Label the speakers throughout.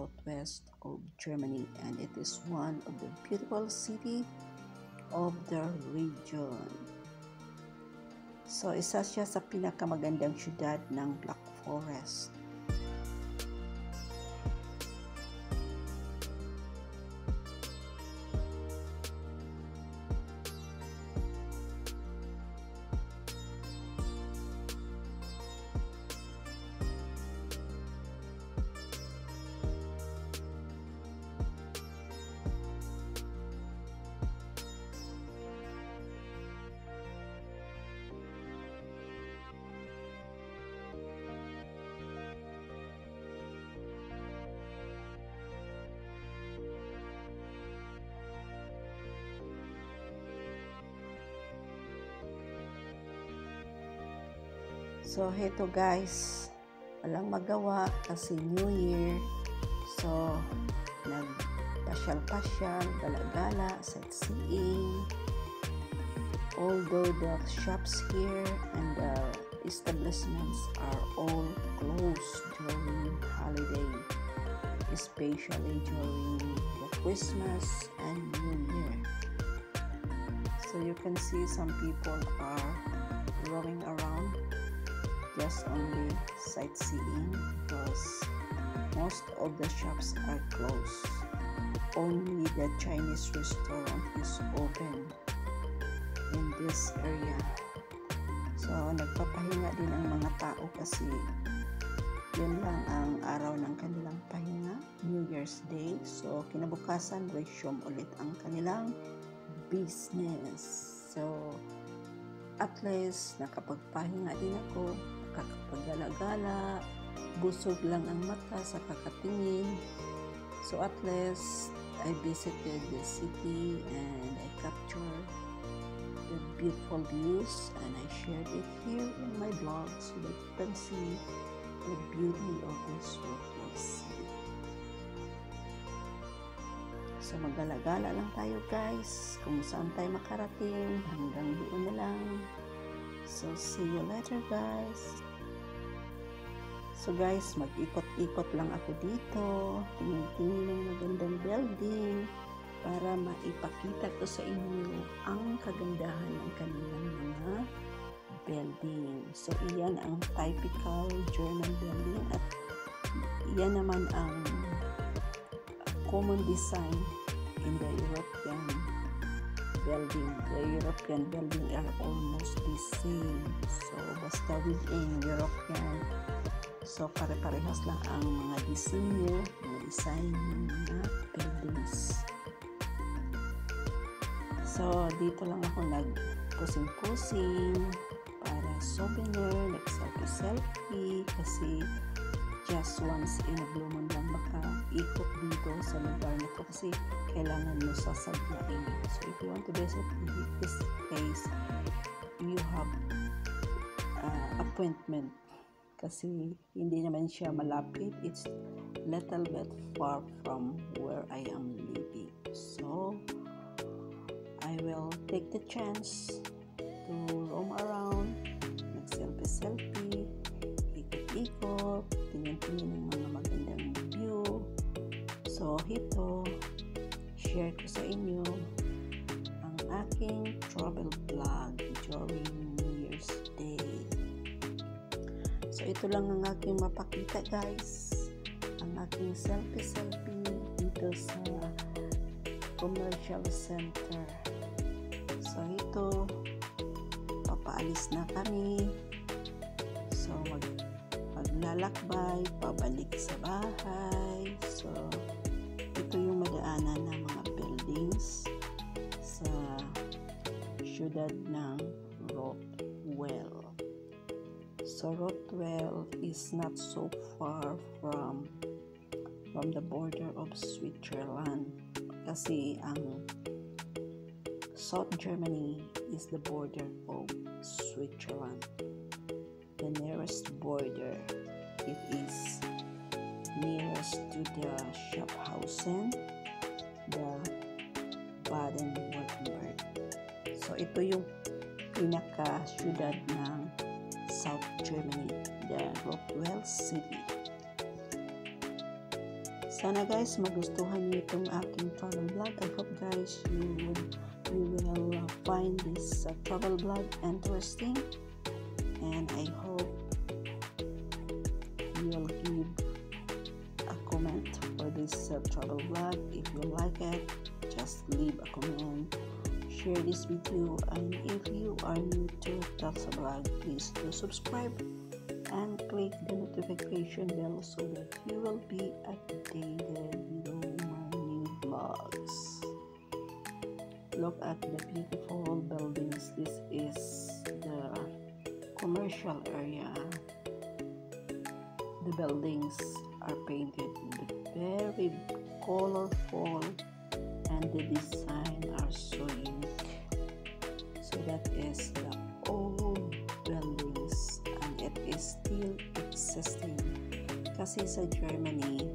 Speaker 1: southwest of Germany, and it is one of the beautiful city of the region. So, isa siya sa pinakamagandang syudad ng Black Forest. So, heto guys, walang magawa kasi New Year. So, nagpasyal-pasyal, gala-gala, sightseeing. Although the shops here and the establishments are all closed during holiday, especially during the Christmas and New Year. So, you can see some people are roaming around, just only sightseeing because most of the shops are closed. Only the Chinese restaurant is open in this area. So, nagpapahinga din ang mga tao kasi yun lang ang araw ng kanilang pahinga, New Year's Day. So, kinabukasan, resume ulit ang kanilang business. So, at least, nakapagpahinga din ako, nakakapagala-gala, busog lang ang mata sa kakatingin. So at least, I visited the city and I captured the beautiful views and I shared it here in my blog so that you can see the beauty of this beautiful city. So magala-gala lang tayo guys, kung saan tayo makarating, hanggang doon na lang. So see you later guys. So guys, mag-ikot-ikot lang ako dito, tingin-tingin ng magandang building para maipakita ko sa inyo ang kagandahan ng kanilang mga building. So iyan ang typical German building at iyan naman ang common design in the European building. The European building are almost the same. So basta within European, so pare-parehas lang ang mga disenyo, mga design ng mga buildings. So dito lang ako nag-pusing-pusing para souvenir, nag-selfie kasi just once in a blue moon lang maka-ikot dito sa lugar na to kasi kailangan mo sasadyain. So if you want to visit this place, you have appointment kasi hindi naman siya malapit. It's little bit far from where I am living. So I will take the chance to roam around, mag-selfie, ikot-ikot, tingin-tingin ng mga magandang view. So ito, share ko sa inyo ang aking travel vlog during New Year's Day. So ito lang ang aking mapakita guys, ang aking selfie dito sa commercial center. So ito, papaalis na kami. So maglalakbay pabalik sa bahay. So ito yung madaanan ng mga buildings sa syudad ng Rottweil. So Rottweil is not so far from the border of Switzerland kasi ang South Germany is the border of Switzerland. The nearest border, it is nearest to the Schaffhausen, the Baden-Württemberg. So ito yung pinaka-syudad ng South Germany, the Rottweil City. Sana guys magustuhan niyo itong aking travel vlog. I hope guys you will find this travel vlog interesting, and I hope you will give a comment for this travel vlog. If you like it, just leave a comment, share this video, and if you are new to Telsa Vlog, please do subscribe and click the notification bell so that you will be updated with my new vlogs. Look at the beautiful buildings. This is the commercial area. The buildings are painted very colorful, and the design are so unique. So that is the old buildings, and it is still existing. Kasi sa Germany,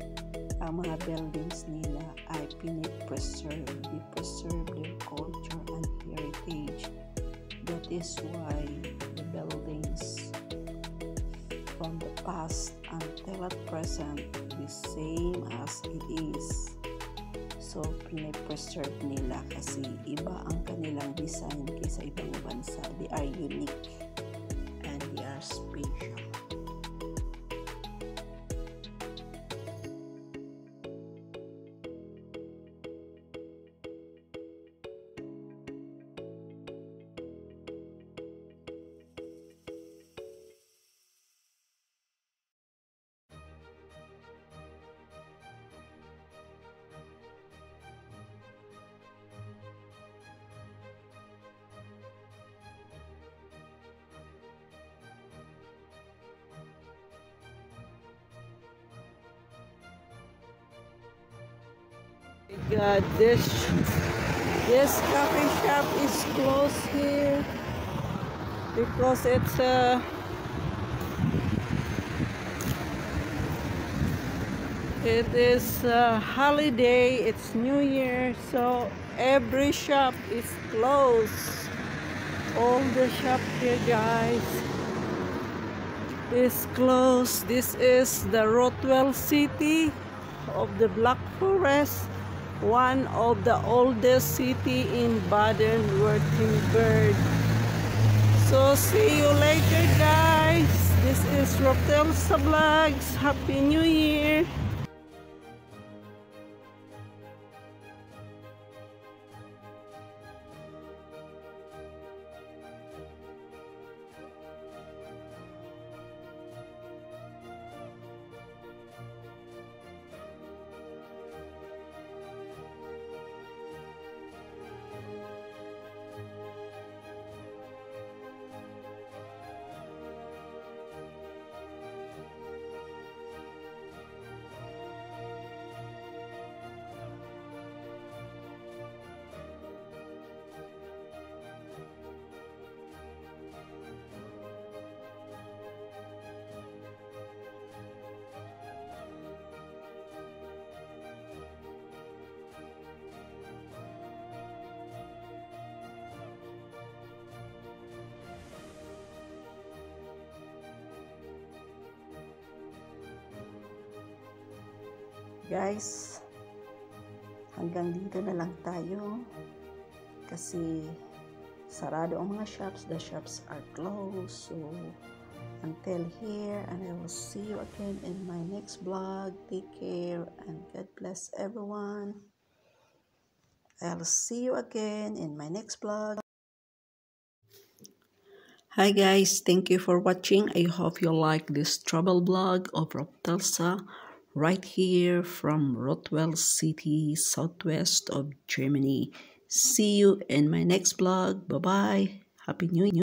Speaker 1: ang mga buildings nila ay pinipreserve. They preserve their culture and heritage. That is why the buildings from the past until at present the same as it is. So pinipreserve nila kasi iba ang kanilang design kaysa ibang bansa. They are unique and they are special. God, this coffee shop is closed here because it's it is a holiday. It's New Year, so every shop is closed. All the shop here, guys, is closed. This is the Rotwell City of the Black Forest, one of the oldest city in Baden-Württemberg. So see you later, guys. This is Telsa Vlogs. Happy New Year. Guys, hanggang dito na lang tayo kasi sarado ang mga shops. The shops are closed. So until here, and I will see you again in my next vlog. Take care and God bless everyone. I'll see you again in my next vlog. Hi guys, thank you for watching. I hope you like this travel vlog of Telsa right here from Rotwell City, southwest of Germany. See you in my next vlog. Bye bye. Happy New Year.